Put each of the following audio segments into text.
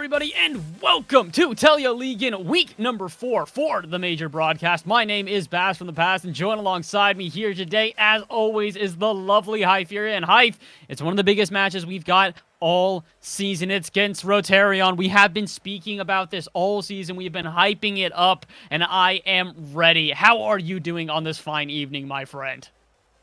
everybody, and welcome to Telialigaen week number 4 for the major broadcast. My name is Bass from the past, and join alongside me here today, as always, is the lovely Hyferia. And Hyfe, it's one of the biggest matches we've got all season. It's against Rotaryon. We have been speaking about this all season. We've been hyping it up, and I am ready. How are you doing on this fine evening, my friend?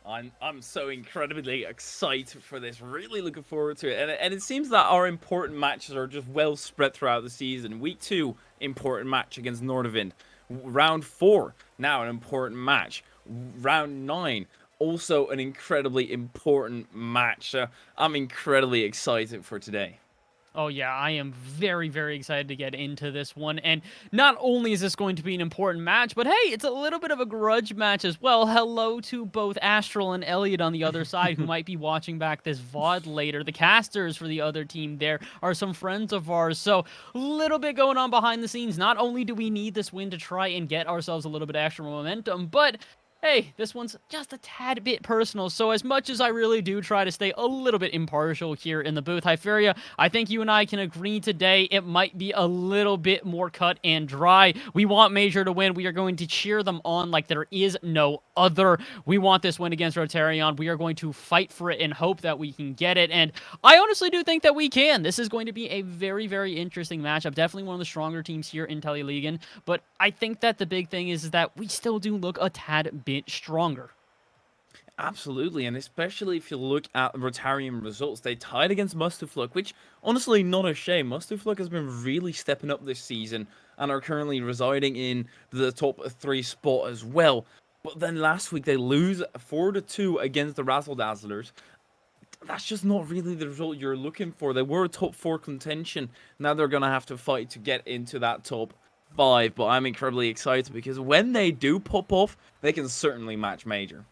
I'm so incredibly excited for this. Really looking forward to it. And it seems that our important matches are just well spread throughout the season. Week 2, important match against Nordavind. Round 4, now an important match. Round 9, also an incredibly important match. So I'm incredibly excited for today. Oh yeah, I am very, very excited to get into this one. And not only is this going to be an important match, but hey, it's a little bit of a grudge match as well. Hello to both Astral and Elliot on the other side who might be watching back this VOD later. The casters for the other team there are some friends of ours. So a little bit going on behind the scenes. Not only do we need this win to try and get ourselves a little bit extra momentum, but hey, this one's just a tad bit personal, so as much as I really do try to stay a little bit impartial here in the booth, Hyferia, I think you and I can agree today it might be a little bit more cut and dry. We want Major to win. We are going to cheer them on like there is no other. We want this win against Rotaryon. We are going to fight for it and hope that we can get it, and I honestly do think that we can. This is going to be a very, very interesting matchup. Definitely one of the stronger teams here in Telialigaen, but I think that the big thing is that we still do look a tad bit stronger. Absolutely, and especially if you look at Rotaryon results, they tied against Mustafluk, which honestly not a shame. Mustafluk has been really stepping up this season and are currently residing in the top 3 spot as well. But then last week they lose 4-2 against the Razzle Dazzlers. That's just not really the result you're looking for. They were a top 4 contention. Now they're going to have to fight to get into that top 5. But I'm incredibly excited because when they do pop off, they can certainly match Major.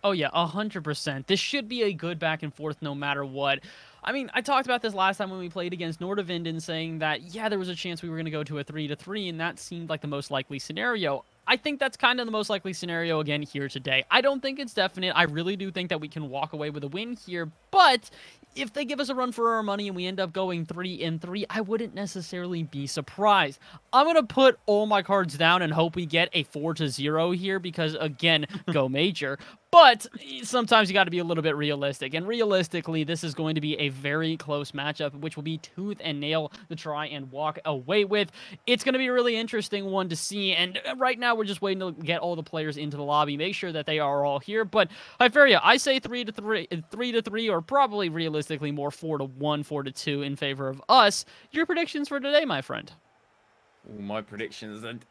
Oh yeah, 100%. This should be a good back and forth no matter what. I mean, I talked about this last time when we played against Nordavind and saying that, yeah, there was a chance we were going to go to a 3-3, and that seemed like the most likely scenario. I think that's kind of the most likely scenario again here today. I don't think it's definite. I really do think that we can walk away with a win here, but if they give us a run for our money and we end up going 3-3, I wouldn't necessarily be surprised. I'm going to put all my cards down and hope we get a 4-0 here because, again, go Major. But sometimes you got to be a little bit realistic. And realistically, this is going to be a very close matchup, which will be tooth and nail to try and walk away with. It's going to be a really interesting one to see. And right now, we're just waiting to get all the players into the lobby, make sure that they are all here. But Hyferia, I say 3-3, or probably realistically more 4-1, 4-2 in favor of us. Your predictions for today, my friend? Ooh, my predictions, and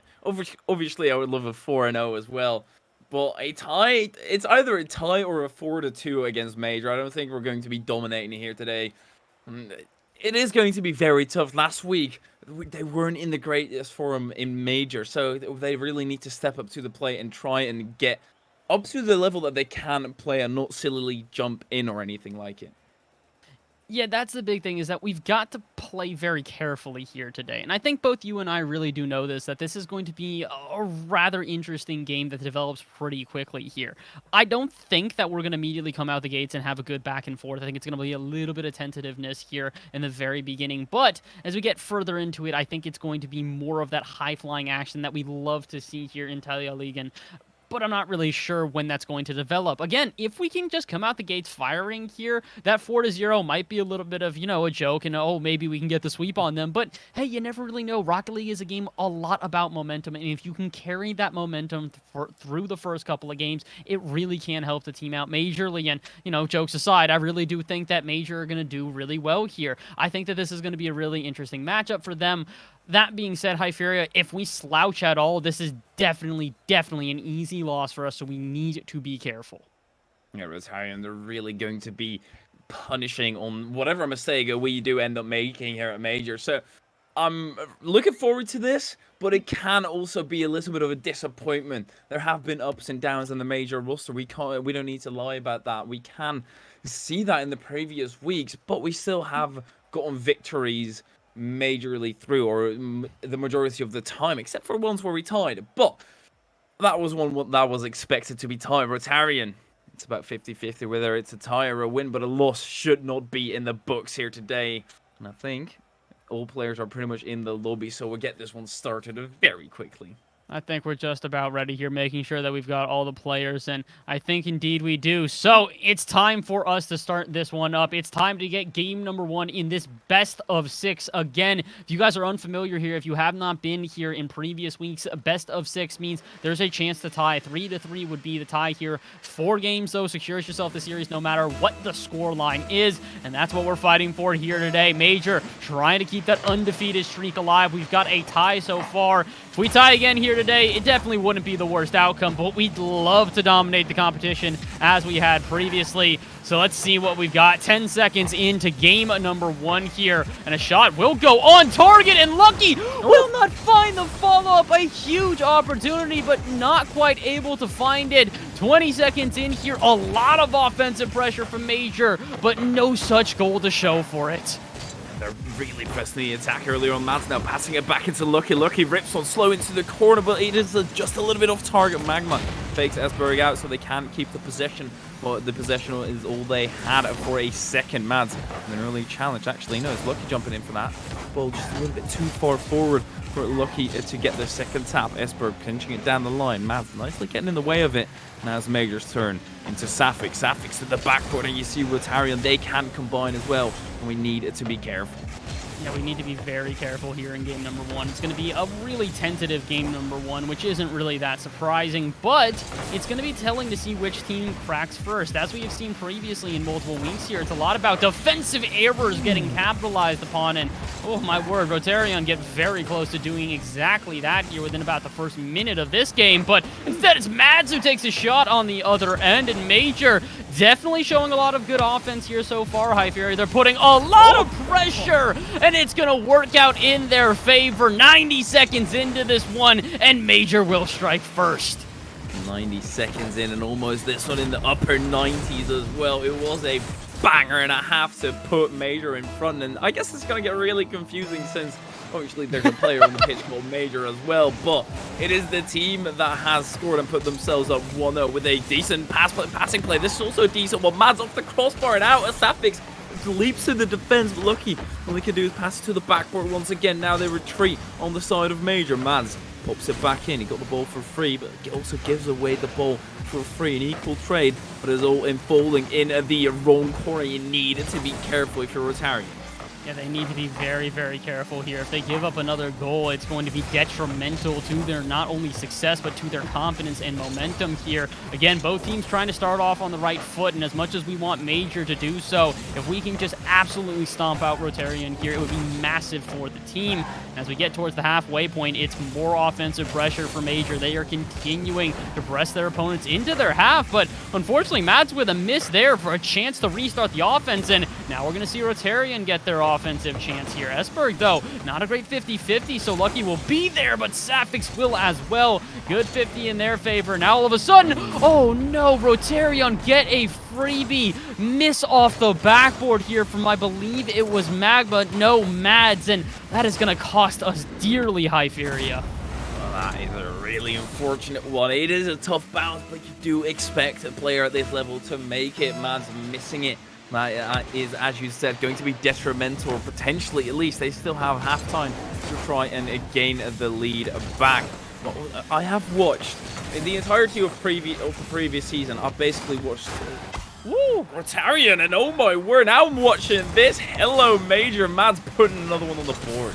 obviously I would love a 4-0 as well. But a tie, it's either a tie or a 4-2 against Major. I don't think we're going to be dominating here today. It is going to be very tough. Last week, they weren't in the greatest form in Major, so they really need to step up to the plate and try and get up to the level that they can play and not sillily jump in or anything like it. Yeah, that's the big thing, is that we've got to play very carefully here today. And I think both you and I really do know this, that this is going to be a rather interesting game that develops pretty quickly here. I don't think that we're going to immediately come out the gates and have a good back and forth. I think it's going to be a little bit of tentativeness here in the very beginning. But as we get further into it, I think it's going to be more of that high-flying action that we love to see here in Telialigaen. But I'm not really sure when that's going to develop. Again, if we can just come out the gates firing here, that 4-0 might be a little bit of, a joke, and oh, maybe we can get the sweep on them. But hey, you never really know. Rocket League is a game a lot about momentum, and if you can carry that momentum through the first couple of games, it really can help the team out majorly. And, jokes aside, I really do think that Major are going to do really well here. I think that this is going to be a really interesting matchup for them. That being said, Hyferia, if we slouch at all, this is definitely an easy loss for us, so we need to be careful. Yeah, Rotaryon, they're really going to be punishing on whatever mistake we do end up making here at Major. So I'm looking forward to this, but it can also be a little bit of a disappointment. There have been ups and downs in the Major roster. We don't need to lie about that. We can see that in the previous weeks, but we still have gotten victories majorly through, or the majority of the time, except for ones where we tied. But that was one that was expected to be tied. Rotaryon, it's about 50-50 whether it's a tie or a win, but a loss should not be in the books here today. And I think all players are pretty much in the lobby, so we'll get this one started very quickly. I think we're just about ready here, making sure that we've got all the players, and I think indeed we do. So it's time for us to start this one up. It's time to get game number 1 in this best of 6. Again, if you guys are unfamiliar here, if you have not been here in previous weeks, best of 6 means there's a chance to tie. 3-3 would be the tie here. 4 games, though, secures yourself the series no matter what the score line is, and that's what we're fighting for here today. Major trying to keep that undefeated streak alive. We've got a tie so far. If we tie again here today, it definitely wouldn't be the worst outcome, but we'd love to dominate the competition as we had previously. So let's see what we've got. 10 seconds into game number 1 here, and a shot will go on target, and Lucky will not find the follow-up. A huge opportunity, but not quite able to find it. 20 seconds in here, a lot of offensive pressure from Major, but no such goal to show for it. They're really pressing the attack earlier on. Mads now passing it back into Lucky. Lucky rips on slow into the corner, but it is just a little bit off target. Magma fakes Esberg out so they can't keep the possession. But the possession is all they had for a second. Mads, an early challenge. Actually, no, it's Lucky jumping in for that. Ball just a little bit too far forward for Lucky to get their second tap. Esberg pinching it down the line. Mads nicely getting in the way of it. Now it's Major's turn into Safix. Safix to the backboard, and you see Rotaryon. They can combine as well, and we need to be careful. Yeah, we need to be very careful here in game number 1. It's going to be a really tentative game number 1, which isn't really that surprising, but it's going to be telling to see which team cracks first. As we have seen previously in multiple weeks here, it's a lot about defensive errors getting capitalized upon, and oh my word, Rotaryon get very close to doing exactly that here within about the first minute of this game, but instead it's Mads who takes a shot on the other end, and Major definitely showing a lot of good offense here so far. Hyferia, they're putting a lot of pressure, and it's going to work out in their favor. 90 seconds into this one, and Major will strike first. 90 seconds in, and almost this one in the upper 90s as well. It was a banger and a half to put Major in front, and I guess it's going to get really confusing since obviously there's a player on the pitch called Major as well, but it is the team that has scored and put themselves up 1-0 with a decent passing play. This is also a decent one. Mads off the crossbar and out. Safix leaps to the defense, but Lucky, all they can do is pass it to the backboard once again. Now they retreat on the side of Major. Mads pops it back in. He got the ball for free, but also gives away the ball for free. An equal trade, but it's all in falling in the wrong corner. You need to be careful if you're Rotaryon. Yeah, they need to be very, very careful here. If they give up another goal, it's going to be detrimental to their not only success, but to their confidence and momentum here. Again, both teams trying to start off on the right foot, and as much as we want Major to do so, if we can just absolutely stomp out Rotaryon here, it would be massive for the team. As we get towards the halfway point, it's more offensive pressure for Major. They are continuing to press their opponents into their half, but unfortunately, Mads with a miss there for a chance to restart the offense, and now we're going to see Rotaryon get their offensive chance here. Esberg, though, not a great 50-50, so Lucky will be there, but Safix will as well. Good 50 in their favor. Now all of a sudden, oh no, Rotaryon get a freebie. Miss off the backboard here from, I believe it was Magma, no, Mads, and that is going to cost us dearly, Hyferia. Well, that is a really unfortunate one. It is a tough bounce, but you do expect a player at this level to make it. Mads missing it. That is, as you said, going to be detrimental, or potentially at least. They still have half-time to try and gain the lead back. But I have watched in the entirety of the previous season. I've basically watched Rotaryon, and oh my word, now I'm watching this. Hello, Major. Mads putting another one on the board.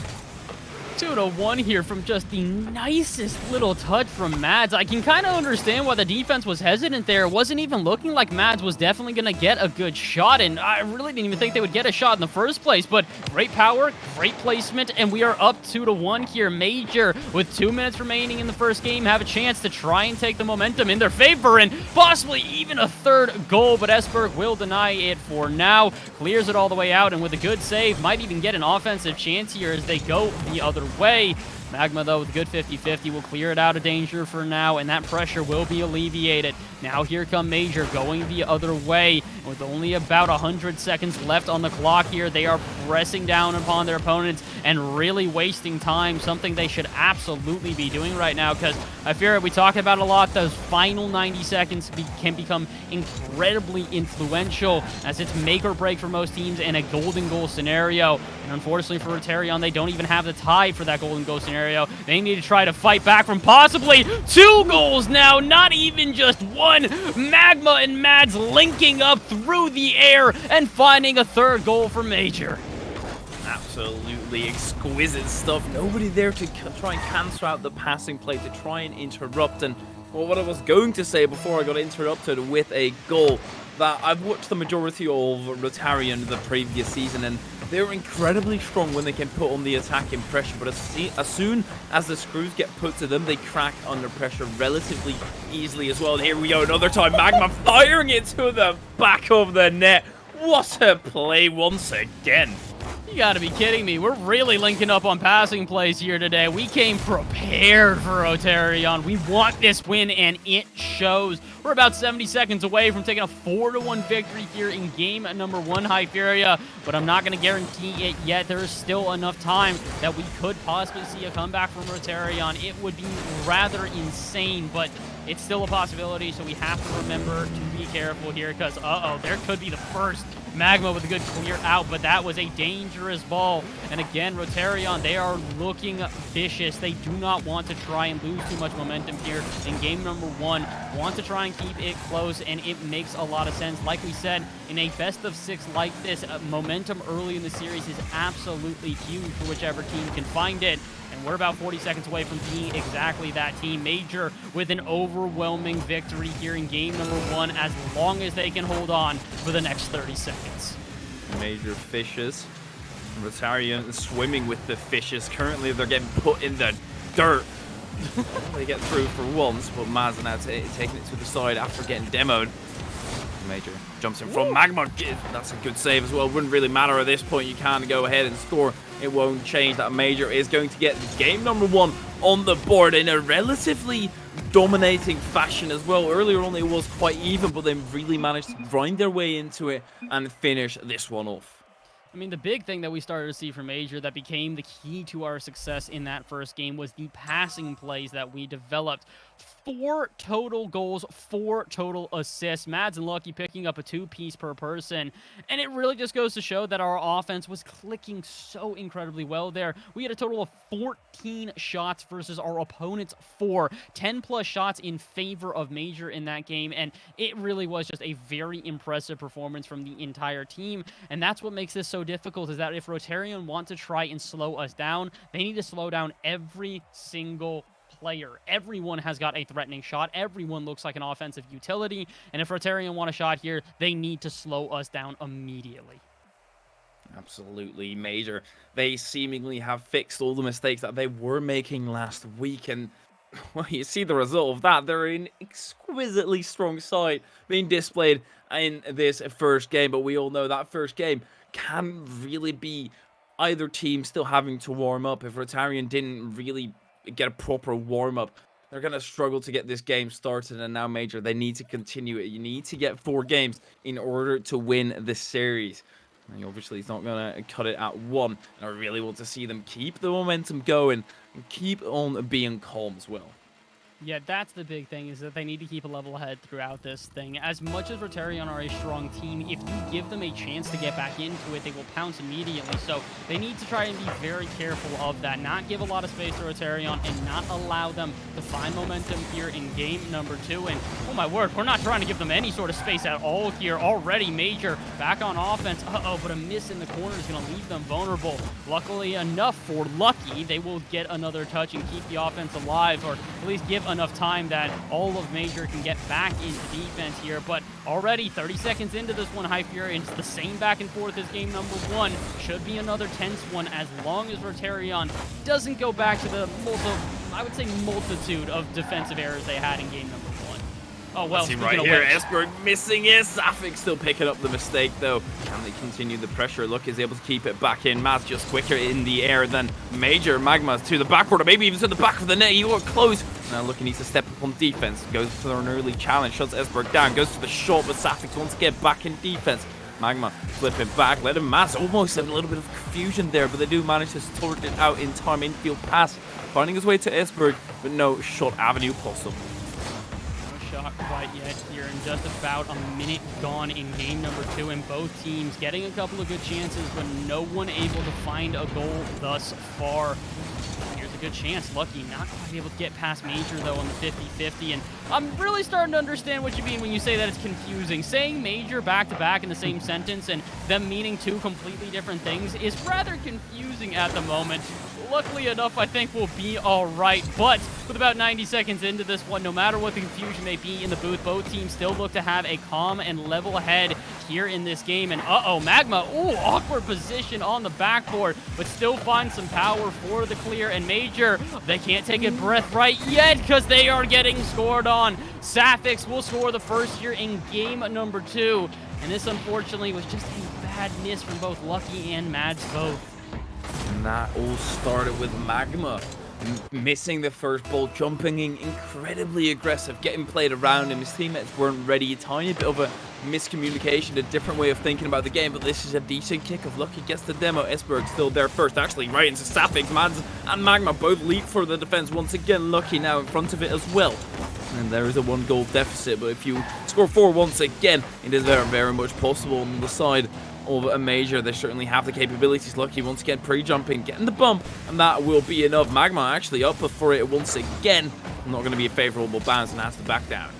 2-1 here from just the nicest little touch from Mads. I can kind of understand why the defense was hesitant there. It wasn't even looking like Mads was definitely going to get a good shot, and I really didn't even think they would get a shot in the first place, but great power, great placement, and we are up 2-1 here. Major, with 2 minutes remaining in the first game, have a chance to try and take the momentum in their favor and possibly even a third goal, but Esberg will deny it for now. Clears it all the way out, and with a good save, might even get an offensive chance here as they go the other way. Magma, though, with a good 50-50, will clear it out of danger for now, and that pressure will be alleviated. Now here come Major going the other way. And with only about 100 seconds left on the clock here, they are pressing down upon their opponents and really wasting time, something they should absolutely be doing right now, because I fear we talk about a lot, those final 90 seconds can become incredibly influential, as it's make or break for most teams in a golden goal scenario. And unfortunately for Rotaryon, they don't even have the tie for that golden goal scenario. They need to try to fight back from possibly 2 goals now, not even just 1. Magma and Mads linking up through the air and finding a 3rd goal for Major. Absolutely exquisite stuff. Nobody there to try and cancel out the passing play, to try and interrupt. And well, what I was going to say before I got interrupted with a goal, that I've watched the majority of Rotaryon the previous season, and they're incredibly strong when they can put on the attacking pressure, but as soon as the screws get put to them, they crack under pressure relatively easily as well. And here we go, another time, Magma firing it to the back of the net. What a play once again. You gotta be kidding me. We're really linking up on passing plays here today. We came prepared for Rotaryon. We want this win, and it shows. We're about 70 seconds away from taking a 4-1 victory here in game number 1, Hyferia, but I'm not going to guarantee it yet. There is still enough time that we could possibly see a comeback from Rotaryon. It would be rather insane, but it's still a possibility, so we have to remember to be careful here, because, there could be the first Magma with a good clear out, but that was a dangerous ball. And again, Rotaryon, they are looking vicious. They do not want to try and lose too much momentum here in game number 1. Want to try and keep it close, and it makes a lot of sense. Like we said, in a best of 6 like this, momentum early in the series is absolutely huge for whichever team can find it. And we're about 40 seconds away from being exactly that team. Major with an overwhelming victory here in game number 1, as long as they can hold on for the next 30 seconds. Major fishes. Rotaryon swimming with the fishes. Currently, they're getting put in the dirt. They get through for once, but Maz now taking it to the side after getting demoed. Major jumps in front. Magma, that's a good save as well. Wouldn't really matter at this point. You can go ahead and score. It won't change. That Major is going to get game number 1 on the board in a relatively dominating fashion as well. Earlier on, it was quite even, but they really managed to grind their way into it and finish this one off. I mean, the big thing that we started to see from Major that became the key to our success in that first game was the passing plays that we developed. 4 total goals, 4 total assists. Mads and Lucky picking up a 2-piece per person. And it really just goes to show that our offense was clicking so incredibly well there. We had a total of 14 shots versus our opponent's 4. 10-plus shots in favor of Major in that game. And it really was just a very impressive performance from the entire team. And that's what makes this so difficult, is that if Rotaryon want to try and slow us down, they need to slow down every single player. Everyone has got a threatening shot. Everyone looks like an offensive utility. And if Rotaryon want a shot here, they need to slow us down immediately. Absolutely, Major. They seemingly have fixed all the mistakes that they were making last week, and well, you see the result of that. They're an exquisitely strong side being displayed in this first game, but we all know that first game can really be either team still having to warm up. If Rotaryon didn't really get a proper warm-up, they're going to struggle to get this game started, and now Major, they need to continue it. You need to get 4 games in order to win this series. And obviously, he's not going to cut it at 1, and I really want to see them keep the momentum going and keep on being calm as well. Yeah, that's the big thing, is that they need to keep a level head throughout this thing. As much as Rotaryon are a strong team, if you give them a chance to get back into it, they will pounce immediately. So they need to try and be very careful of that, not give a lot of space to Rotaryon, and not allow them to find momentum here in game number 2. And, oh my word, we're not trying to give them any sort of space at all here. Already Major back on offense. But a miss in the corner is going to leave them vulnerable. Luckily enough for Lucky, they will get another touch and keep the offense alive, or at least give enough time that all of Major can get back into defense here. But already 30 seconds into this one, Hyferia, it's the same back and forth as game number 1. Should be another tense one, as long as Rotaryon doesn't go back to the multitude of defensive errors they had in game number 1. Oh, well, See speaking right of here, which, Esberg missing it. Safik still picking up the mistake, though. Can they continue the pressure? Lucky is able to keep it back in. Matt's just quicker in the air than Major. Magma's to the backward, or maybe even to the back of the net. He got close. Now Lucky needs to step up on defense. Goes for an early challenge. Shuts Esberg down. Goes to the shot, but Safik wants to get back in defense. Magma flipping back, let him mass. Almost a little bit of confusion there, but they do manage to sort it out in time. Infield pass, finding his way to Esberg, but no shot avenue possible. no shot quite yet here, and just about a minute gone in game number 2, and both teams getting a couple of good chances, but no one able to find a goal thus far. Here's a good chance. Lucky not quite able to get past Major, though, on the 50-50. And I'm really starting to understand what you mean when you say that it's confusing. Saying Major back-to-back in the same sentence and them meaning two completely different things is rather confusing at the moment. Luckily enough, I think we'll be all right. But with about 90 seconds into this one, no matter what the confusion may be in the booth, both teams still look to have a calm and level head here in this game. And Magma, awkward position on the backboard, but still finds some power for the clear. And Major, they can't take a breath right yet because they are getting scored on. Safix will score the first here in game number 2. And this, unfortunately, was just a bad miss from both Lucky and Mads both. And that all started with Magma missing the first ball, jumping in incredibly aggressive, getting played around him. His teammates weren't ready. A tiny bit of a miscommunication, a different way of thinking about the game, but this is a decent kickoff. Lucky gets the demo. Esberg still there first, actually right into Safik. Mads and Magma both leap for the defense. Once again, Lucky now in front of it as well. And there is a 1-goal deficit, but if you score 4 once again, it is very, very much possible on the side of a Major. They certainly have the capabilities. Lucky once again pre-jumping, getting the bump, and that will be enough. Magma actually up for it once again. Not going to be a favorable bounce and has to back down.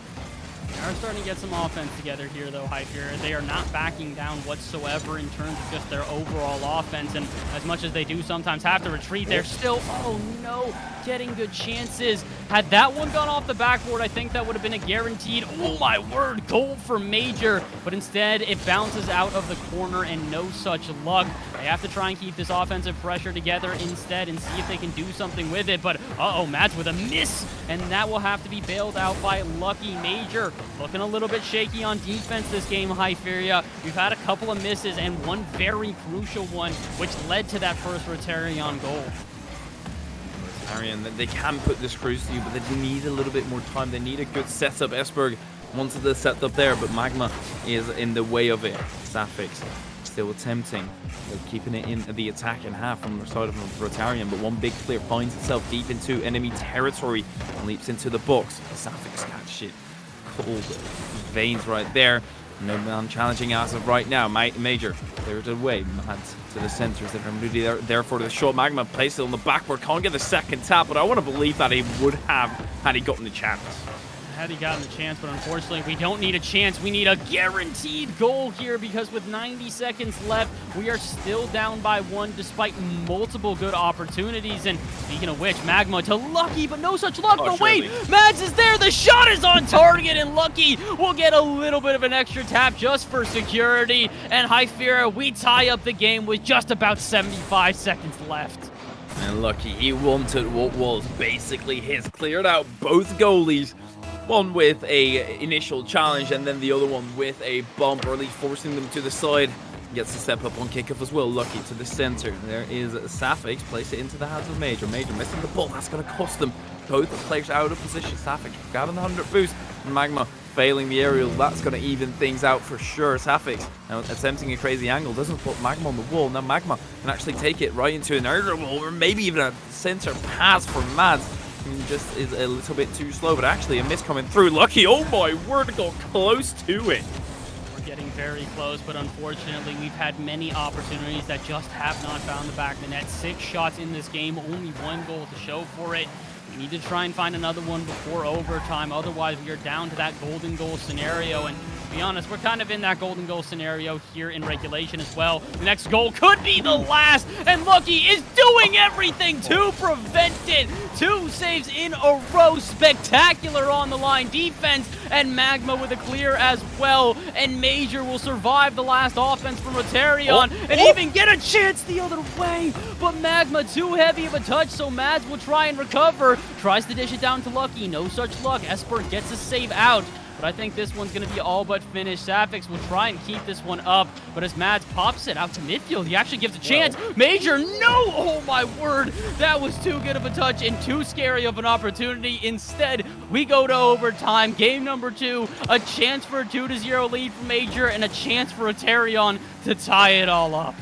They are starting to get some offense together here, though, Hyferia. They are not backing down whatsoever in terms of just their overall offense, and as much as they do sometimes have to retreat, they're still, getting good chances. Had that one gone off the backboard, I think that would have been a guaranteed, oh my word, goal for Major, but instead it bounces out of the corner and no such luck. They have to try and keep this offensive pressure together instead and see if they can do something with it, but Mads with a miss, and that will have to be bailed out by Lucky. Major looking a little bit shaky on defense this game, Hyferia. We've had a couple of misses and one very crucial one, which led to that first Rotaryon goal. Rotaryon, they can put this cruise to you, but they need a little bit more time. They need a good setup. Esberg wanted the setup there, but Magma is in the way of it. Safix still attempting. They're keeping it in the attacking half from the side of Rotaryon, but one big clear finds itself deep into enemy territory and leaps into the box. Safix catch it. Cold veins right there. No man challenging as of right now. Major clears it away. Mads to the centers. They're there for the shot. Magma places it on the backboard. Can't get the second tap, but I want to believe that he would have had he gotten the chance. Had he gotten the chance, but unfortunately we don't need a chance. We need a guaranteed goal here because with 90 seconds left, we are still down by 1 despite multiple good opportunities. And speaking of which, Magma to Lucky, but no such luck. But wait, Mads is there. The shot is on target, and Lucky will get a little bit of an extra tap just for security. And Hyferia, we tie up the game with just about 75 seconds left. And Lucky, he wanted what was basically his. Cleared out both goalies. One with a initial challenge and then the other one with a bump, or at least forcing them to the side. Gets to step up on kickoff as well. Lucky to the center. There is Safix. Place it into the hands of Major. Major missing the ball. That's going to cost them. Both players out of position. Safix got an 100 boost. Magma failing the aerial. That's going to even things out for sure. Safix now attempting a crazy angle. Doesn't put Magma on the wall. Now Magma can actually take it right into an aerial wall, or maybe even a center pass for Mads. Just is a little bit too slow, but actually a miss coming through. Lucky, oh my word, got close to it. We're getting very close, but unfortunately we've had many opportunities that just have not found the back of the net. 6 shots in this game, only 1 goal to show for it. We need to try and find another one before overtime, otherwise we are down to that golden goal scenario. And to be honest, we're kind of in that golden goal scenario here in regulation as well. The next goal could be the last, and Lucky is doing everything to prevent it. 2 saves in a row, spectacular on the line defense, and Magma with a clear as well. And Major will survive the last offense from Rotaryon and even get a chance the other way. But Magma too heavy of a touch, so Mads will try and recover. Tries to dish it down to Lucky, no such luck. Esper gets a save out. but I think this one's going to be all but finished. Safix will try and keep this one up, but as Mads pops it out to midfield, he actually gives a chance. Major, no! Oh my word! That was too good of a touch and too scary of an opportunity. Instead, we go to overtime. Game number 2, a chance for a 2-0 lead for Major and a chance for Rotaryon to tie it all up.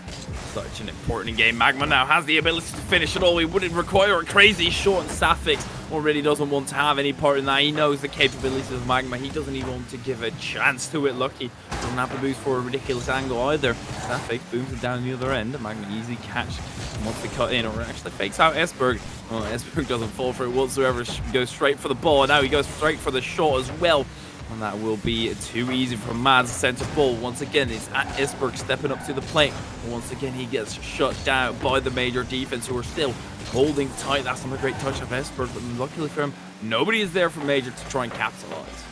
Such an important game. Magma now has the ability to finish it all. He wouldn't require a crazy shot, and Safix already doesn't want to have any part in that. He knows the capabilities of Magma. He doesn't even want to give a chance to it. Lucky doesn't have to boost for a ridiculous angle either. Safix booms it down the other end. Magma easy catch and wants to cut in, or actually fakes out Esberg. Well, Esberg doesn't fall for it whatsoever. Goes straight for the ball, and now he goes straight for the shot as well. And that will be too easy for Mads' centre ball. Once again, it's at Esberg stepping up to the plate. Once again, he gets shut down by the Major defense, who are still holding tight. That's not a great touch of Esberg, but luckily for him, nobody is there for Major to try and capitalize.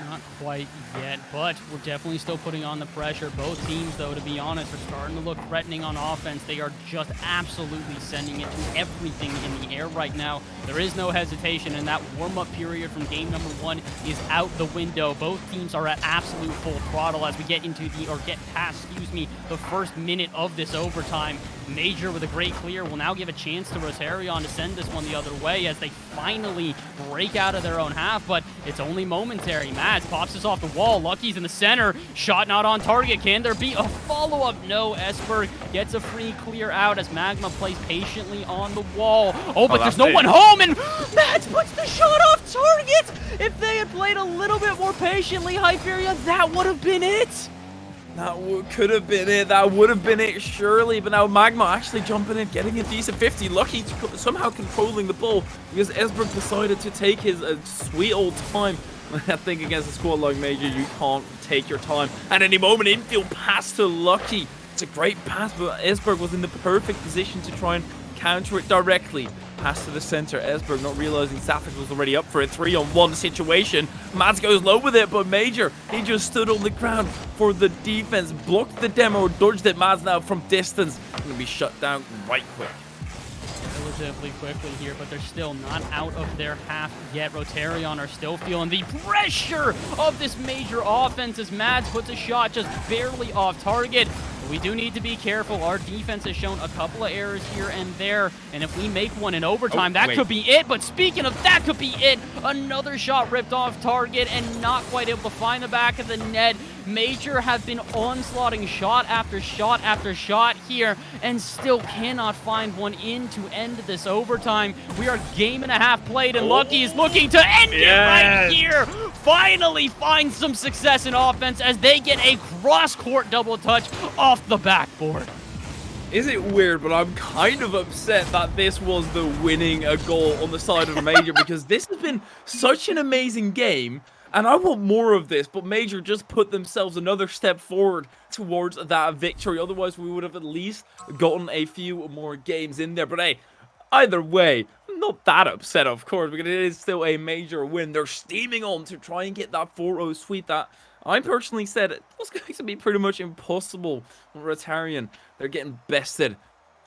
Not quite yet, but we're definitely still putting on the pressure. Both teams, though, to be honest, are starting to look threatening on offense. They are just absolutely sending it to everything in the air right now. There is no hesitation, and that warm-up period from game number 1 is out the window. Both teams are at absolute full throttle as we get into get past, the first minute of this overtime. Major with a great clear will now give a chance to Rotaryon to send this one the other way as they finally break out of their own half, but it's only momentary. Mads pops this off the wall. Lucky's in the center. Shot not on target. Can there be a follow-up? No. Esberg gets a free clear out as Magma plays patiently on the wall. Oh, but there's no one home, and Mads puts the shot off target! If they had played a little bit more patiently, Hyferia, that would have been it! That could have been it. That would have been it, surely. But now Magma actually jumping in, getting a decent 50. Lucky somehow controlling the ball because Esberg decided to take his sweet old time. I think against a squad like Major, you can't take your time. At any moment, infield pass to Lucky. It's a great pass, but Esberg was in the perfect position to try and counter it directly. Pass to the center. Esberg not realizing Safix was already up for a 3-on-1 situation. Mads goes low with it, but Major, he just stood on the ground for the defense. Blocked the demo, dodged it. Mads now from distance. Going to be shut down right quick. Relatively quickly here, but they're still not out of their half yet. Rotaryon are still feeling the pressure of this Major offense as Mads puts a shot just barely off target. We do need to be careful. Our defense has shown a couple of errors here and there, and if we make one in overtime, that could be it. But speaking of that could be it, another shot ripped off target and not quite able to find the back of the net. Major have been onslaughting shot after shot after shot here and still cannot find one in to end this overtime. We are game and a half played, and Lucky is looking to end it right here. Finally find some success in offense as they get a cross-court double touch off the backboard. Is it weird, but I'm kind of upset that this was the winning goal on the side of Major because this has been such an amazing game. And I want more of this, but Major just put themselves another step forward towards that victory. Otherwise, we would have at least gotten a few more games in there. But hey, either way, I'm not that upset, of course, because it is still a Major win. They're steaming on to try and get that 4-0 sweep that I personally said it was going to be pretty much impossible on Rotaryon. They're getting bested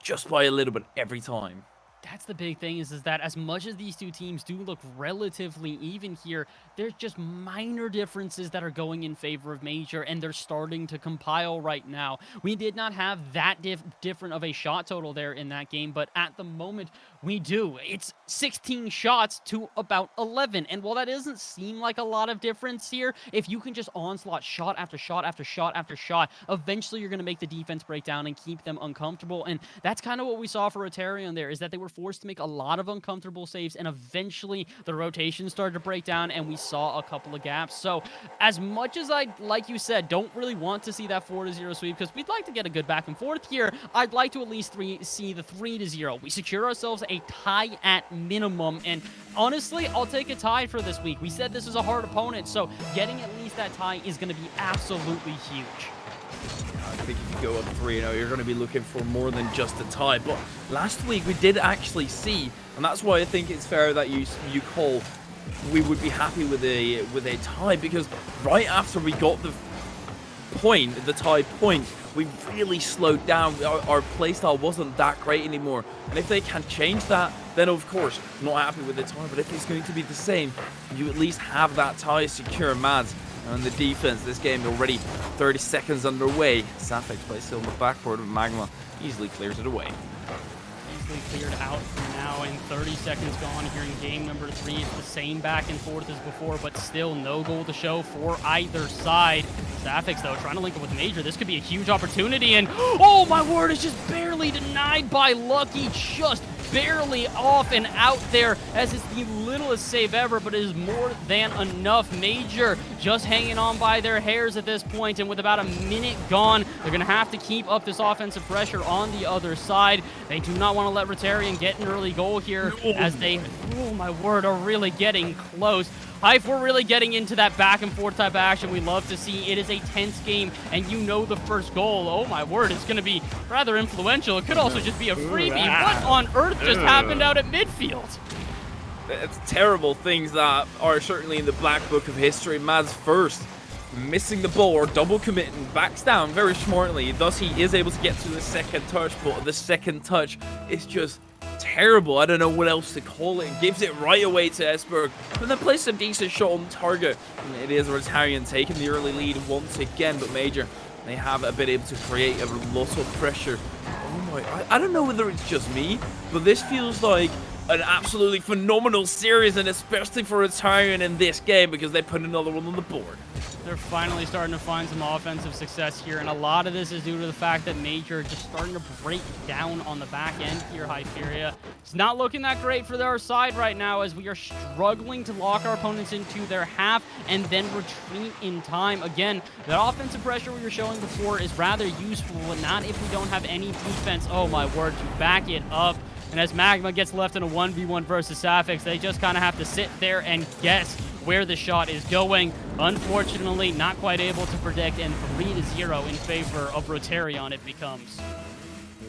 just by a little bit every time. That's the big thing is that as much as these two teams do look relatively even here, there's just minor differences that are going in favor of Major, and they're starting to compile right now. We did not have that different of a shot total there in that game, but at the moment, we do. It's 16 shots to about 11, and while that doesn't seem like a lot of difference here, if you can just onslaught shot after shot after shot after shot, eventually you're going to make the defense break down and keep them uncomfortable, and that's kind of what we saw for Rotaryon there, is that they were forced to make a lot of uncomfortable saves, and eventually the rotation started to break down, and we saw a couple of gaps. So as much as I, like you said, don't really want to see that 4-0 sweep, because we'd like to get a good back and forth here, I'd like to at least see the 3-0. We secure ourselves a tie at minimum, and honestly, I'll take a tie for this week. We said this is a hard opponent, so getting at least that tie is going to be absolutely huge. I think if you go up 3-0, you're going to be looking for more than just a tie. But last week we did actually see, and that's why I think it's fair that you call we would be happy with a tie, because right after we got the tie point, we really slowed down. Our playstyle wasn't that great anymore, and if they can change that, then of course, not happy with the tie. But if it's going to be the same, you at least have that tie secure, Mads. And the defense, this game already 30 seconds underway. Safex plays still on the backboard, but Magma easily clears it away. Cleared out for now, and 30 seconds gone here in game number 3. It's the same back and forth as before, but still no goal to show for either side. Safex, though, trying to link up with Major. This could be a huge opportunity, and oh my word, it's just barely denied by Lucky. Just barely off and out there, as it's the littlest save ever, but it is more than enough. Major just hanging on by their hairs at this point, and with about a minute gone, they're going to have to keep up this offensive pressure on the other side. They do not want to let Rotaryon get an early goal here, as they, oh my word, are really getting close. Hype, we're really getting into that back and forth type of action we love to see. It is a tense game, and you know the first goal, oh my word, it's going to be rather influential. It could also just be a freebie. What on earth just happened out at midfield? It's terrible things that are certainly in the black book of history. Mads first missing the ball or double committing, backs down very smartly. Thus he is able to get to the second touch, but the second touch is just terrible. I don't know what else to call it. Gives it right away to Esberg, but then plays a decent shot on target. And it is Rotaryon taking the early lead once again, but Major, they have been able to create a lot of pressure. Oh my, I don't know whether it's just me, but this feels like an absolutely phenomenal series, and especially for Rotaryon in this game, because they put another one on the board. They're finally starting to find some offensive success here, and a lot of this is due to the fact that Major just starting to break down on the back end here. Hyferia, it's not looking that great for their side right now, as we are struggling to lock our opponents into their half and then retreat in time. Again, that offensive pressure we were showing before is rather useful, but not if we don't have any defense, oh my word, to back it up. And as Magma gets left in a 1v1 versus Safex, they just kind of have to sit there and guess where the shot is going. Unfortunately, not quite able to predict, and 3-0 in favor of Rotaryon it becomes.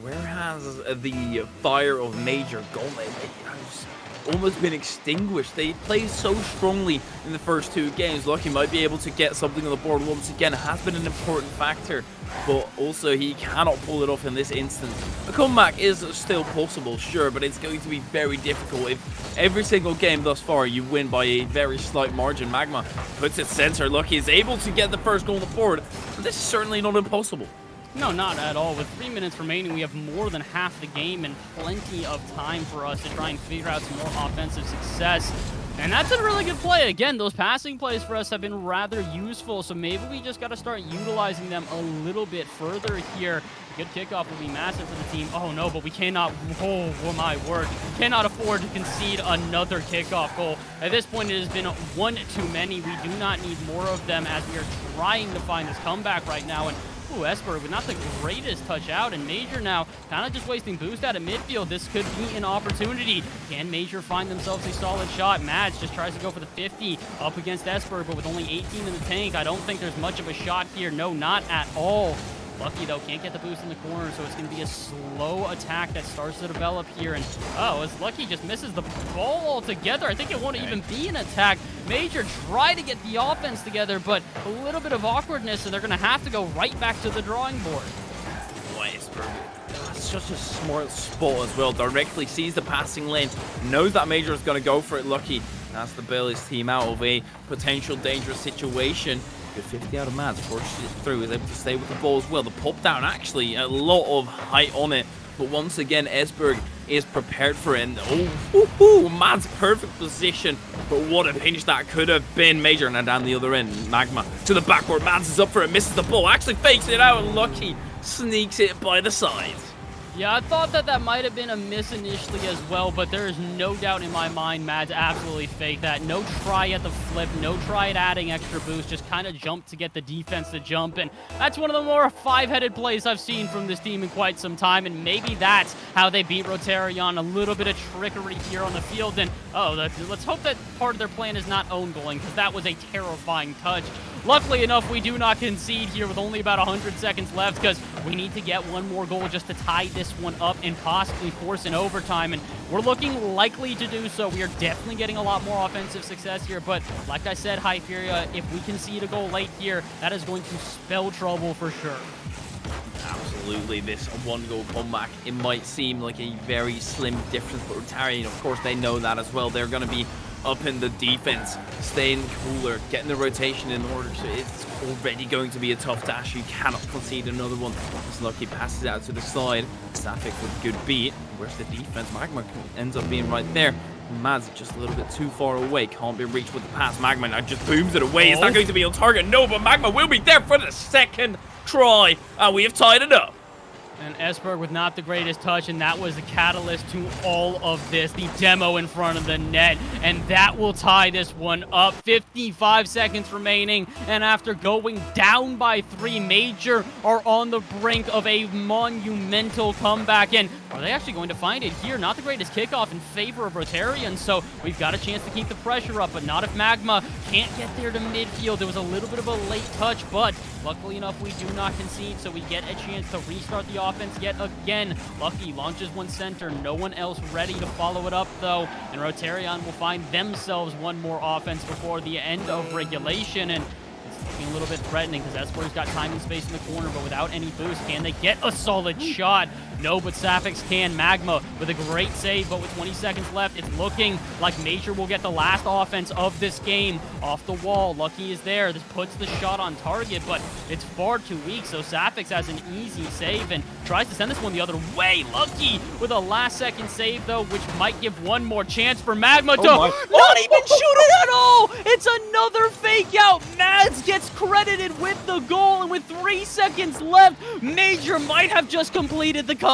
Where has the fire of Major gone? It has almost been extinguished. They played so strongly in the first 2 games. Lucky might be able to get something on the board once again. It has been an important factor, but also he cannot pull it off in this instance. A comeback is still possible, sure, but it's going to be very difficult. If every single game thus far you win by a very slight margin, Magma puts it center. Lucky is able to get the first goal on the board, but this is certainly not impossible. No, not at all. With 3 minutes remaining, we have more than half the game and plenty of time for us to try and figure out some more offensive success. And that's a really good play. Again, those passing plays for us have been rather useful, so maybe we just got to start utilizing them a little bit further here. A good kickoff will be massive for the team. Oh no, but we cannot, oh my word, cannot afford to concede another kickoff goal. At this point, it has been one too many. We do not need more of them, as we are trying to find this comeback right now. And ooh, Esberg with not the greatest touch out, and Major now kind of just wasting boost out of midfield. This could be an opportunity. Can Major find themselves a solid shot? Mads just tries to go for the 50 up against Esberg, but with only 18 in the tank, I don't think there's much of a shot here. No, not at all. Lucky, though, can't get the boost in the corner, so it's going to be a slow attack that starts to develop here. And, oh, as Lucky just misses the ball altogether. I think it won't even be an attack. Major try to get the offense together, but a little bit of awkwardness, and they're going to have to go right back to the drawing board. That's such a smart spot as well. Directly sees the passing lane, knows that Major is going to go for it. Lucky has to bail his team out of a potential dangerous situation. Good 50 out of Mads, forces it through, is able to stay with the ball as well. The pop down, actually, a lot of height on it. But once again, Esberg is prepared for it. And Mads, perfect position. But what a pinch that could have been. Major now down the other end. Magma to the backboard. Mads is up for it, misses the ball, actually fakes it out, and Lucky sneaks it by the side. Yeah, I thought that might have been a miss initially as well, but there is no doubt in my mind Mads absolutely faked that. No try at the flip, no try at adding extra boost, just kind of jumped to get the defense to jump, and that's one of the more five-headed plays I've seen from this team in quite some time, and maybe that's how they beat Rotaryon. A little bit of trickery here on the field, and let's hope that part of their plan is not own goaling, because that was a terrifying touch. Luckily enough, we do not concede here with only about 100 seconds left, because we need to get one more goal just to tie this one up and possibly force an overtime, and we're looking likely to do so. We are definitely getting a lot more offensive success here, but like I said, Hyferia, if we concede a goal late here, that is going to spell trouble for sure. Absolutely. absolutely this one-goal comeback. It might seem like a very slim difference, but Rotaryon, of course, they know that as well. They're going to be up in the defense, staying cooler, getting the rotation in order. So it's already going to be a tough dash. You cannot concede another one. As Lucky passes out to the side. Safik with a good beat. Where's the defense? Magma ends up being right there. Mads just a little bit too far away. Can't be reached with the pass. Magma now just booms it away. Is that going to be on target? No, but Magma will be there for the second try. And we have tied it up. And Esberg with not the greatest touch, and that was the catalyst to all of this. The demo in front of the net, and that will tie this one up. 55 seconds remaining, and after going down by 3, Major are on the brink of a monumental comeback. And are they actually going to find it here? Not the greatest kickoff in favor of Rotaryon, so we've got a chance to keep the pressure up, but not if Magma can't get there to midfield. There was a little bit of a late touch, but luckily enough, we do not concede, so we get a chance to restart the offense yet again. Lucky launches one center, no one else ready to follow it up, though, and Rotaryon will find themselves one more offense before the end of regulation, and it's looking a little bit threatening because Esports got time and space in the corner, but without any boost, can they get a solid shot? No, but Safix can. Magma with a great save, but with 20 seconds left, it's looking like Major will get the last offense of this game. Off the wall, Lucky is there. This puts the shot on target, but it's far too weak, so Safix has an easy save and tries to send this one the other way. Lucky with a last-second save, though, which might give one more chance for Magma to not even shoot it at all! It's another fake out. Mads gets credited with the goal, and with 3 seconds left, Major might have just completed the comeback.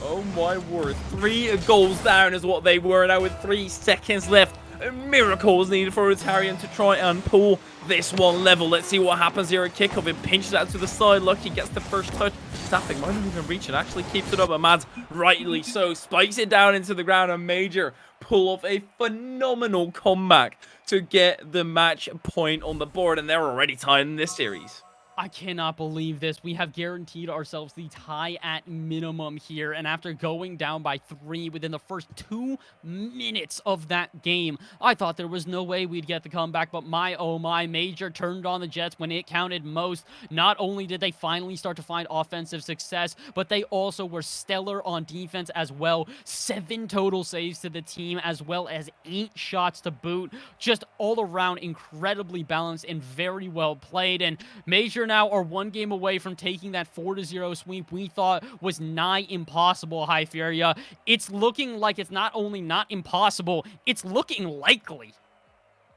Oh my word, 3 goals down is what they were now with 3 seconds left. A miracle was needed for Rotaryon to try and pull this one level. Let's see what happens here. A kickoff, it pinches out to the side. Lucky gets the first touch. Safik might not even reach it, actually keeps it up, but Mads, rightly so, spikes it down into the ground, and Major pull off a phenomenal comeback to get the match point on the board, and they're already tied in this series. I cannot believe this. We have guaranteed ourselves the tie at minimum here, and after going down by 3 within the first 2 minutes of that game, I thought there was no way we'd get the comeback, but my oh my, Major turned on the Jets when it counted most. Not only did they finally start to find offensive success, but they also were stellar on defense as well. 7 total saves to the team, as well as 8 shots to boot. Just all around incredibly balanced and very well played, and Major now are 1 game away from taking that 4-0 sweep we thought was nigh impossible, Hyferia. It's looking like it's not only not impossible, it's looking likely.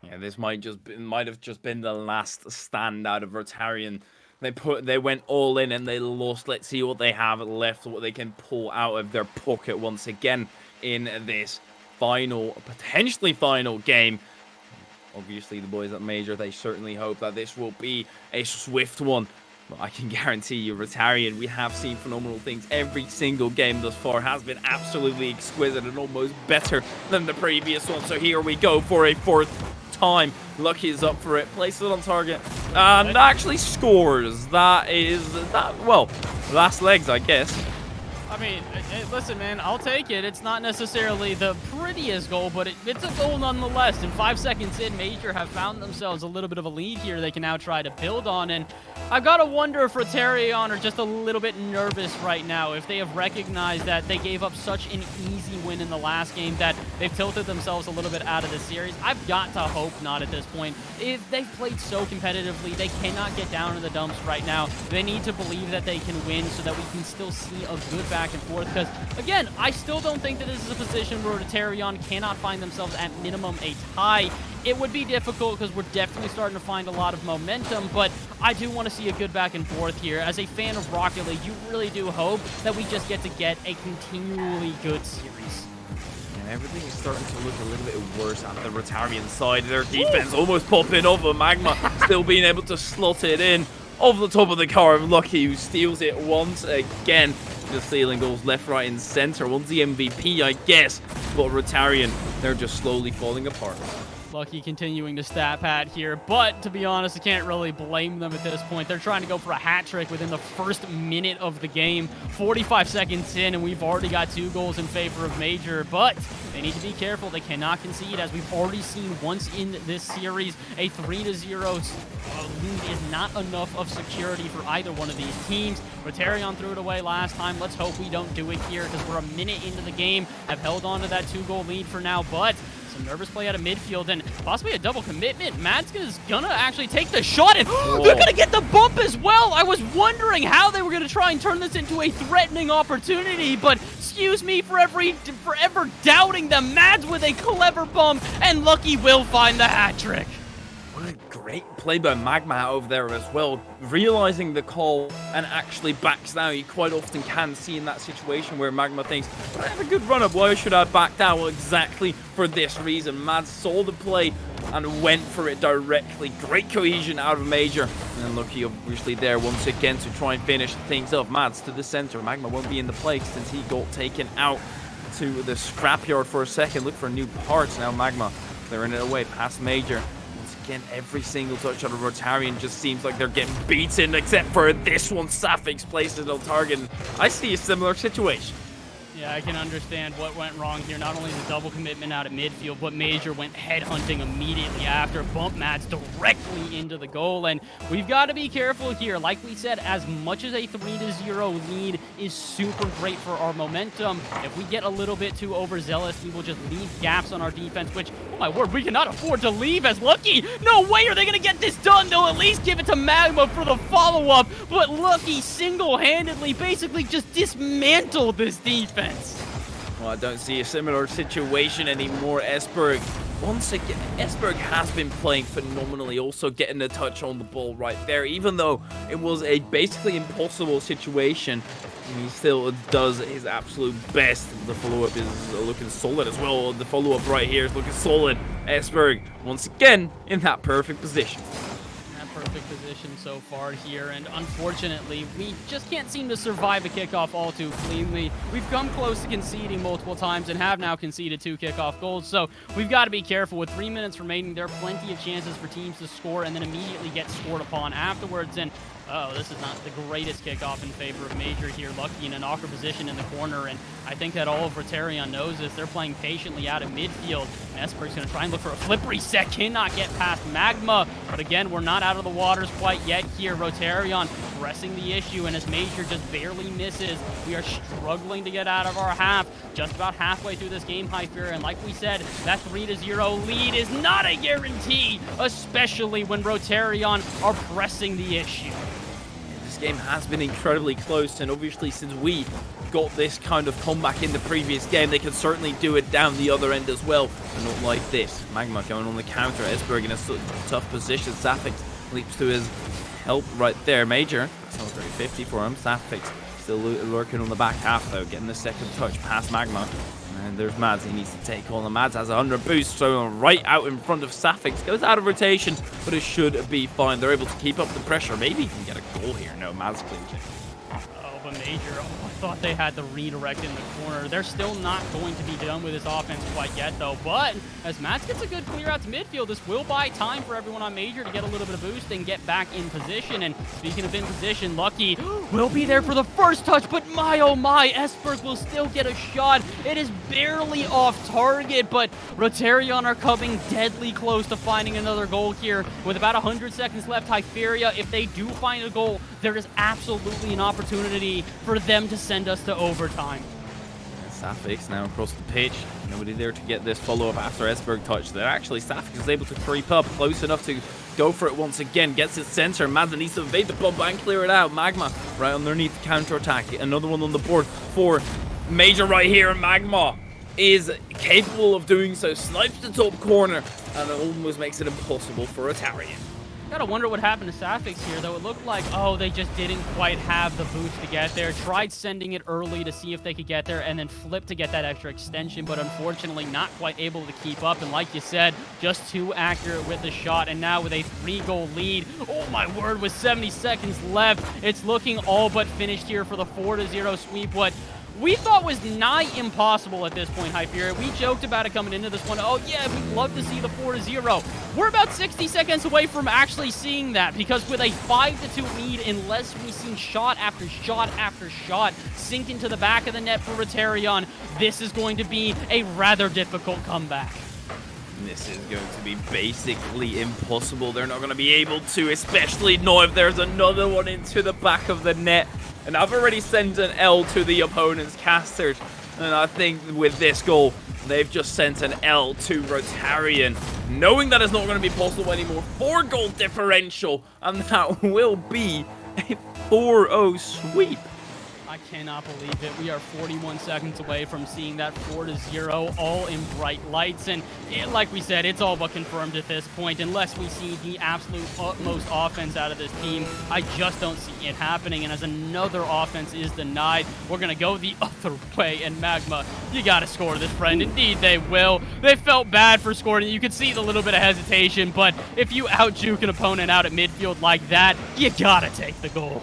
Yeah, this might have just been the last stand out of Rotaryon. They went all in and they lost. Let's see what they have left, what they can pull out of their pocket once again in this potentially final game. Obviously, the boys at Major, they certainly hope that this will be a swift one. But I can guarantee you, Rotaryon, we have seen phenomenal things. Every single game thus far has been absolutely exquisite and almost better than the previous one. So here we go for a 4th time. Lucky is up for it, places it on target, and actually scores. Well, last legs, I guess. I mean, listen, man, I'll take it. It's not necessarily the prettiest goal, but it's a goal nonetheless. And 5 seconds in, Major have found themselves a little bit of a lead here they can now try to build on. And I've got to wonder if Rotaryon are just a little bit nervous right now, if they have recognized that they gave up such an easy win in the last game that they've tilted themselves a little bit out of the series. I've got to hope not at this point. If they've played so competitively, they cannot get down in the dumps right now. They need to believe that they can win so that we can still see a good back and forth, because again, I still don't think that this is a position where Rotaryon cannot find themselves at minimum a tie. It would be difficult because we're definitely starting to find a lot of momentum, but I do want to see a good back and forth here. As a fan of Rocket League, you really do hope that we just get to get a continually good series. And everything is starting to look a little bit worse on the Rotaryon side. Their defense almost popping over. Magma still being able to slot it in over the top of the car of Lucky, who steals it once again. Just stealing goals left, right, and center. One's the MVP, I guess. But Rotaryon they're just slowly falling apart. Lucky continuing to stat pad here, but to be honest, I can't really blame them at this point. They're trying to go for a hat trick within the first minute of the game. 45 seconds in, and we've already got 2 goals in favor of Major, but they need to be careful. They cannot concede, as we've already seen once in this series. A 3-0 lead is not enough of security for either one of these teams. Rotaryon threw it away last time. Let's hope we don't do it here, because we're a minute into the game. Have held on to that 2-goal lead for now, but some nervous play out of midfield and possibly a double commitment. Madska is gonna actually take the shot, and they're gonna get the bump as well. I was wondering how they were gonna try and turn this into a threatening opportunity, but excuse me for ever doubting them. Mads with a clever bump, and Lucky will find the hat trick. What a great play by Magma over there as well, realizing the call and actually backs down. You quite often can see in that situation where Magma thinks, I have a good run-up, why should I back down? Well, exactly for this reason. Mads saw the play and went for it directly. Great cohesion out of Major. And then Lucky obviously there once again to try and finish things up. Mads to the center. Magma won't be in the play since he got taken out to the scrapyard for a second. Look for new parts now. Magma clearing it away past Major. Again, every single touch on a Rotaryon just seems like they're getting beaten, except for this one. Safix places on target. I see a similar situation. Yeah, I can understand what went wrong here. Not only the double commitment out at midfield, but Major went headhunting immediately after. Bump Mats directly into the goal, and we've got to be careful here. Like we said, as much as a 3-0 lead is super great for our momentum, if we get a little bit too overzealous, we will just leave gaps on our defense, which, oh my word, we cannot afford to leave as Lucky. No way are they going to get this done. They'll at least give it to Magma for the follow-up, but Lucky single-handedly basically just dismantled this defense. Well, I don't see a similar situation anymore. Esberg, once again, Esberg has been playing phenomenally, also getting a touch on the ball right there. Even though it was a basically impossible situation, he still does his absolute best. The follow-up is looking solid as well. The follow-up right here is looking solid. Esberg, once again, in that perfect position. Perfect position so far here, and unfortunately we just can't seem to survive a kickoff all too cleanly. We've come close to conceding multiple times and have now conceded 2 kickoff goals, so we've got to be careful. With 3 minutes remaining, there are plenty of chances for teams to score and then immediately get scored upon afterwards. And oh, this is not the greatest kickoff in favor of Major here. Lucky in an awkward position in the corner, and I think that all of Rotaryon knows this. They're playing patiently out of midfield. Esberg's going to try and look for a flip reset. Cannot get past Magma, but again, we're not out of the waters quite yet here. Rotaryon pressing the issue, and as Major just barely misses, we are struggling to get out of our half. Just about halfway through this game, Hyferia, and like we said, that 3-0 lead is not a guarantee, especially when Rotaryon are pressing the issue. This game has been incredibly close, and obviously since we got this kind of comeback in the previous game, they can certainly do it down the other end as well, and not like this. Magma going on the counter. Esberg in a tough position. Safix leaps to his help right there. Major, that's not very 50 for him. Safix still lurking on the back half though, getting the second touch past Magma. And there's Mads, he needs to take on. The Mads has 100 boost, so right out in front of Safix. Goes out of rotation, but it should be fine. They're able to keep up the pressure. Maybe he can get a goal here. No, Mads cleans it. Oh, but Major, I thought they had the redirect in the corner. They're still not going to be done with this offense quite yet, though. But as Mads gets a good clear out to midfield, this will buy time for everyone on Major to get a little bit of boost and get back in position. And speaking of in position, Lucky will be there for the first touch, but my oh my, Esberg will still get a shot. It is barely off target, but Rotaryon are coming deadly close to finding another goal here. With about 100 seconds left, Hyferia, if they do find a goal, there is absolutely an opportunity for them to send us to overtime. Safix now across the pitch. Nobody there to get this follow-up after Esberg touch. There actually, Safix is able to creep up close enough to go for it once again. Gets his center. Madden needs to evade the bump and clear it out. Magma right underneath the counter-attack. Another one on the board for Major right here. Magma is capable of doing so. Snipes the top corner and it almost makes it impossible for Rotaryon. Gotta wonder what happened to Safix here, though. It looked like, oh, they just didn't quite have the boost to get there. Tried sending it early to see if they could get there, and then flipped to get that extra extension, but unfortunately not quite able to keep up. And like you said, just too accurate with the shot. And now with a 3-goal lead, oh my word, with 70 seconds left, it's looking all but finished here for the 4-0 sweep. What we thought was nigh impossible at this point, Hyferia. We joked about it coming into this one. Oh, yeah, we'd love to see the 4-0. We're about 60 seconds away from actually seeing that, because with a 5-2 lead, unless we see shot after shot after shot sink into the back of the net for Rotaryon, this is going to be a rather difficult comeback. This is going to be basically impossible. They're not going to be able to, especially not if there's another one into the back of the net. And I've already sent an L to the opponent's casters. And I think with this goal, they've just sent an L to Rotaryon, knowing that it's not going to be possible anymore. 4-goal differential, and that will be a 4-0 sweep. I cannot believe it. We are 41 seconds away from seeing that 4-0 all in bright lights. And like we said, it's all but confirmed at this point. Unless we see the absolute utmost offense out of this team, I just don't see it happening. And as another offense is denied, we're going to go the other way. And Magma, you got to score this, friend. Indeed, they will. They felt bad for scoring. You could see the little bit of hesitation. But if you out-juke an opponent out at midfield like that, you got to take the goal.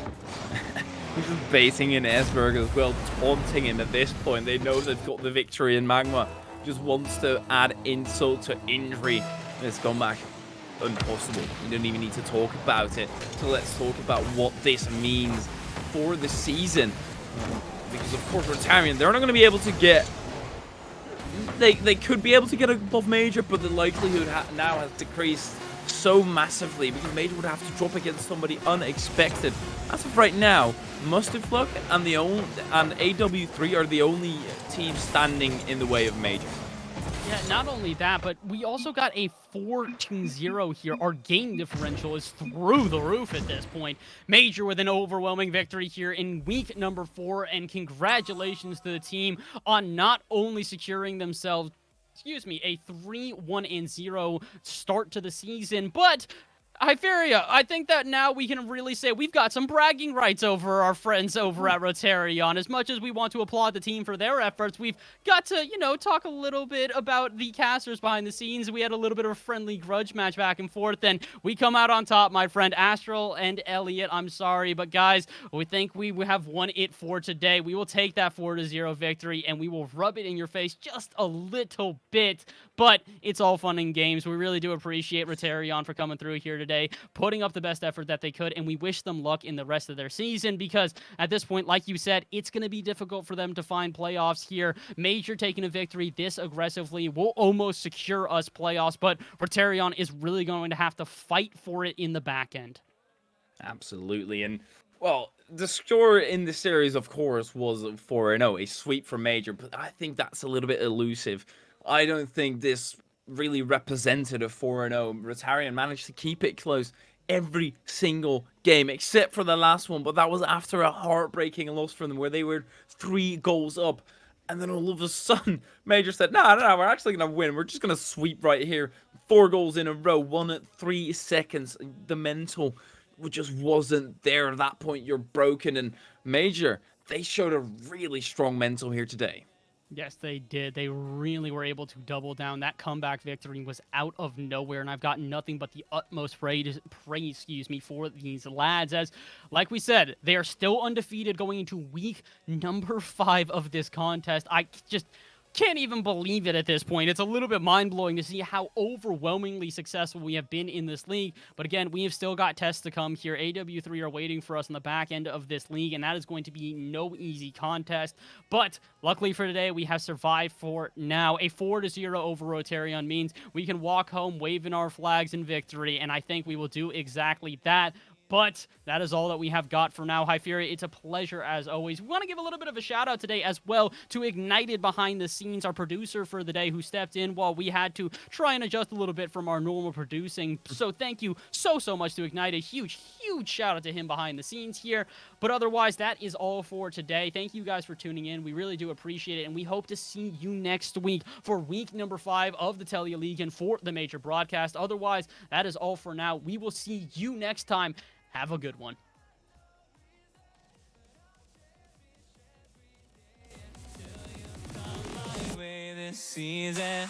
He's just baiting in Esberg as well, taunting him at this point. They know they've got the victory, and Magma just wants to add insult to injury. It's gone back. Impossible. We don't even need to talk about it. So let's talk about what this means for the season. Because, of course, Rotaryon, they're not going to be able to get... They could be able to get above Major, but the likelihood now has decreased so massively because Major would have to drop against somebody unexpected. As of right now, Mustifluck and AW3 are the only teams standing in the way of Major. Yeah, not only that, but we also got a 4-0 here. Our game differential is through the roof at this point. Major with an overwhelming victory here in week number 4, and congratulations to the team on not only securing themselves, a 3-1-0 start to the season, but Hyferia, I think that now we can really say we've got some bragging rights over our friends over at Rotaryon. As much as we want to applaud the team for their efforts, we've got to, talk a little bit about the casters behind the scenes. We had a little bit of a friendly grudge match back and forth, and we come out on top, my friend Astral and Elliot. I'm sorry, but guys, we think we have won it for today. We will take that 4-0 victory, and we will rub it in your face just a little bit, but it's all fun and games. We really do appreciate Rotaryon for coming through here today, putting up the best effort that they could, and we wish them luck in the rest of their season, because at this point, like you said, it's going to be difficult for them to find playoffs here. Major taking a victory this aggressively will almost secure us playoffs, but Rotaryon is really going to have to fight for it in the back end. Absolutely, and well, the score in the series, of course, was 4-0, a sweep for Major, but I think that's a little bit elusive. I don't think this really represented a 4-0. Rotaryon managed to keep it close every single game, except for the last one, but that was after a heartbreaking loss for them, where they were 3 goals up, and then all of a sudden, Major said, no, we're actually going to win. We're just going to sweep right here. 4 goals in a row, 1 at 3 seconds. The mental just wasn't there at that point. You're broken, and Major, they showed a really strong mental here today. Yes, they did. They really were able to double down. That comeback victory was out of nowhere, and I've got nothing but the utmost praise for these lads. As, like we said, they are still undefeated going into week number 5 of this contest. I just can't even believe it at this point. It's a little bit mind-blowing to see how overwhelmingly successful we have been in this league. But again, we have still got tests to come here. AW3 are waiting for us on the back end of this league, and that is going to be no easy contest. But luckily for today, we have survived for now. A 4-0 over Rotaryon means we can walk home waving our flags in victory, and I think we will do exactly that. But that is all that we have got for now, Hyferia. It's a pleasure as always. We want to give a little bit of a shout out today as well to Ignited behind the scenes, our producer for the day, who stepped in while we had to try and adjust a little bit from our normal producing. So thank you so much to Ignited. Huge shout out to him behind the scenes here. But otherwise, that is all for today. Thank you guys for tuning in. We really do appreciate it, and we hope to see you next week for week number 5 of the Telialigaen for the Major broadcast. Otherwise, that is all for now. We will see you next time. Have a good one. This season.